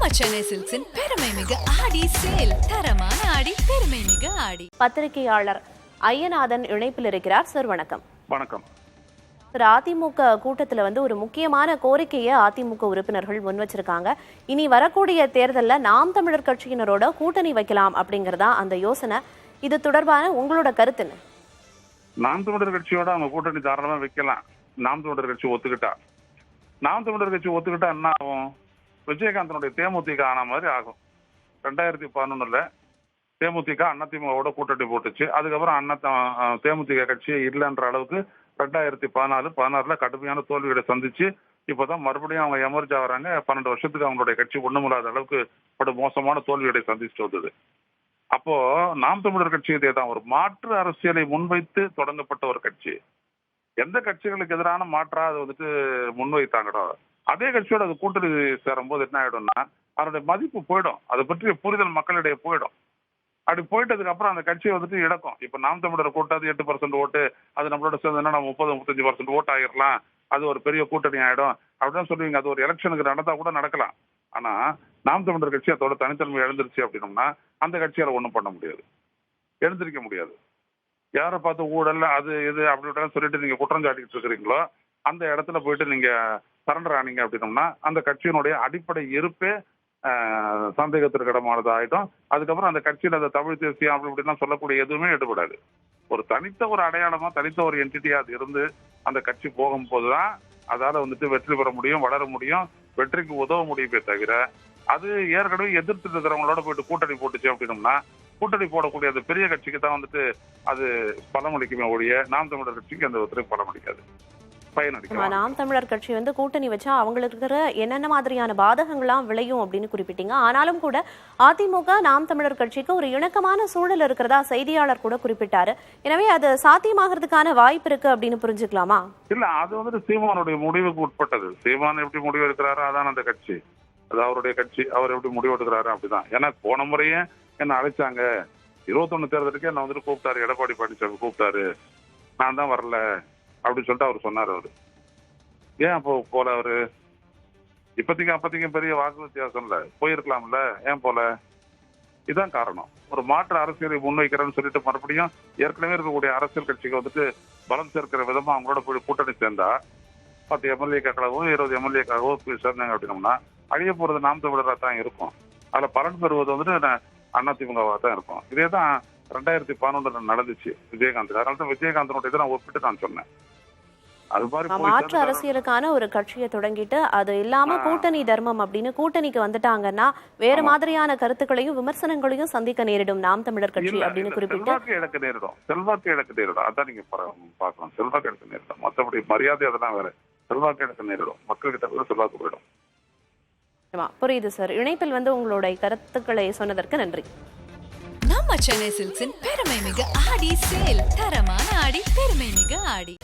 நம்ம சென்னை சில்க்ஸின் பெருமை மிகு ஆடி சேல். தரமான ஆடி, பெருமை மிகு ஆடி. பத்திரிகையாளர் ஐயநாதன் இணைப்பில் இருக்கிறார். சார் வணக்கம். வணக்கம் சார், அதிமுக கூட்டத்துல ஒரு முக்கியமான கோரிக்கையை அதிமுக உறுப்பினர்கள் முன் வச்சிருக்காங்க. இனி வரக்கூடிய தேர்தல்ல நாம் தமிழர் கட்சியினரோட கூட்டணி வைக்கலாம் அப்படிங்கறதா அந்த யோசனை. இது தொடர்பான உங்களோட கருத்து என்ன? நாம் தமிழர் கட்சியோட அவங்க கூட்டணி தாராளமா வைக்கலாம். நாம் தமிழர் கட்சி ஒத்துக்கிட்டா என்ன ஆகும்? விஜயகாந்தனுடைய தேமுதிக ஆன மாதிரி ஆகும். 2011 தேமுதிக அதிமுகவோட கூட்டணி போட்டுச்சு. அதுக்கப்புறம் தேமுதிக கட்சி இல்லைன்ற அளவுக்கு 2016 கடுமையான தோல்விகளை சந்திச்சு இப்பதான் மறுபடியும் அவங்க எமர்ஜ் ஆகுறாங்க. 12 வருஷத்துக்கு அவங்களுடைய கட்சி ஒண்ணுமில்லாத அளவுக்கு படு மோசமான தோல்விகளை சந்திச்சுட்டு வந்தது. அப்போ நாம் தமிழர் கட்சி இதேதான், ஒரு மாற்று அரசியலை முன்வைத்து தொடங்கப்பட்ட ஒரு கட்சி. எந்த கட்சிகளுக்கு எதிரான மாற்றா அது முன்வைத்தாங்களோ அதே கட்சியோட அது கூட்டணி சேரும் போது என்ன ஆயிடும்னா அதனுடைய மதிப்பு போயிடும், அதை பற்றிய புரிதல் மக்களிடையே போயிடும். அப்படி போயிட்டதுக்கு அப்புறம் அந்த கட்சியை இழக்கும். இப்ப நாம் தமிழர் கூட்டாது 8% ஓட்டு, அது நம்மளோட சேர்ந்ததுன்னா நம்ம 30-35% ஓட்டு ஆகிடலாம், அது ஒரு பெரிய கூட்டணி ஆயிடும் அப்படின்னு சொல்லுவீங்க. அது ஒரு எலெக்ஷனுக்கு நடந்தா கூட நடக்கலாம். ஆனா நாம் தமிழர் கட்சி அதோட தனித்தன்மை எழுந்துருச்சு அப்படின்னோம்னா அந்த கட்சியால ஒண்ணும் பண்ண முடியாது, எழுந்திருக்க முடியாது. யாரை பார்த்து ஊழல் அது இது அப்படின்னு சொல்லிட்டு நீங்க குற்றம் சாட்டிட்டு இருக்கிறீங்களோ அந்த இடத்துல போயிட்டு நீங்க சரண்டர் ஆனீங்க அப்படின்னோம்னா அந்த கட்சியினுடைய அடிப்படை இருப்பே சந்தேகத்திற்கு இடமானது ஆயிடும். அதுக்கப்புறம் அந்த கட்சியில அந்த தமிழ் தேசியம் அப்படி இப்படிலாம் சொல்லக்கூடிய எதுவுமே எடுபடாது. ஒரு தனித்த ஒரு அடையாளமா தனித்த ஒரு என்டிட்டியா அது இருந்து அந்த கட்சி போகும்போதுதான் அதால வெற்றி பெற முடியும், வளர முடியும், வெற்றிக்கு உதவ முடியுமே தவிர அது ஏற்கனவே எதிர்த்து இருக்கிறவங்களோட போயிட்டு கூட்டணி போட்டுச்சு அப்படின்னோம்னா கூட்டணி போடக்கூடிய அந்த பெரிய கட்சிக்கு தான் அது பலமளிக்குமே ஒழிய நாம் தமிழர் கட்சிக்கு அந்த ஒருத்தருக்கு பலமளிக்காது, பயனளிக்கும். நாம் தமிழர் கட்சி கூட்டணி வச்சா அவங்களுக்கு இருக்கிற என்னென்ன மாதிரியான பாதகங்கள்லாம் விளையும் அப்படின்னு குறிப்பிட்டீங்க. ஆனாலும் கூட அதிமுக நாம் தமிழர் கட்சிக்கு ஒரு இணக்கமான சூழல் இருக்கிறதா செய்தியாளர் கூட குறிப்பிட்டாரு. எனவே அது சாத்தியமாகிறதுக்கான வாய்ப்பு இருக்கு அப்படின்னு புரிஞ்சுக்கலாமா? இல்ல, அது சீமானுடைய முடிவுக்கு உட்பட்டது. சீமான் எப்படி முடிவு எடுக்கிறாரோ அதான் அந்த கட்சி, அது அவருடைய கட்சி. அவர் எப்படி முடிவு எடுக்கிறாரு அப்படிதான். ஏன்னா போன முறையே என்ன அழைச்சாங்க, 21 தேர்தலுக்கு என்ன கூப்பிட்டாரு, எடப்பாடி பழனிசாமி கூப்பிட்டாரு, நான் தான் வரல அப்படின்னு சொல்லிட்டு அவர் சொன்னார். அவரு ஏன் அப்போ போல? அவரு அப்பத்திக்கும் பெரிய வாக்கு வித்தியாசம் இல்ல, போயிருக்கலாம்ல, ஏன் போல? இதுதான் காரணம். ஒரு மாற்று அரசியலை முன்வைக்கிறேன்னு சொல்லிட்டு மறுபடியும் ஏற்கனவே இருக்கக்கூடிய அரசியல் கட்சிக்கு பலம் சேர்க்கிற விதமா அவங்களோட போய் கூட்டணி சேர்ந்தா 10 எம்எல்ஏக்காகவோ 20 எம்எல்ஏக்காகவோ போய் சேர்ந்தாங்க அப்படின்னோம்னா அழிய போறது நாம் தமிழராக தான் இருக்கும். அதுல பலன் பெறுவது அதிமுகவா தான் இருக்கும். இதேதான் 2011 நடந்துச்சு விஜயகாந்த். அதனால விஜயகாந்தனுடைய இதை நான் ஒப்பிட்டு நான் சொன்னேன். அது மாதிரி மாற்று அரசியலுக்கான ஒரு கட்சியை தொடங்கிட்டு அது இல்லாம கூட்டணி தர்மம் அப்படின்னு கூட்டணிக்கு வந்துட்டாங்கன்னா வேற மாதிரியான கருத்துக்களையும் விமர்சனங்களையும் சந்திக்க நேரிடும் நாம் தமிழர் கட்சி அப்படின்னு குறிப்பிட்டு செல்வாக்கு இழக்க நேரிடும். அதான் நீங்க பார்க்கலாம், செல்வாக்கு இழக்க நேரிடும். மற்றபடி மரியாதை அதெல்லாம் வேற, செல்வாக்கு இழக்க நேரிடும். மக்கள்கிட்ட கூட செல்வாக்கு போயிடும். புரியுது சார். இணைப்பில் உங்களுடைய கருத்துக்களை சொன்னதற்கு நன்றி. நம்ம சென்னை சில்க்ஸின் பெருமை மிகு ஆடி சேல். தரமான ஆடி, பெருமை மிகு ஆடி.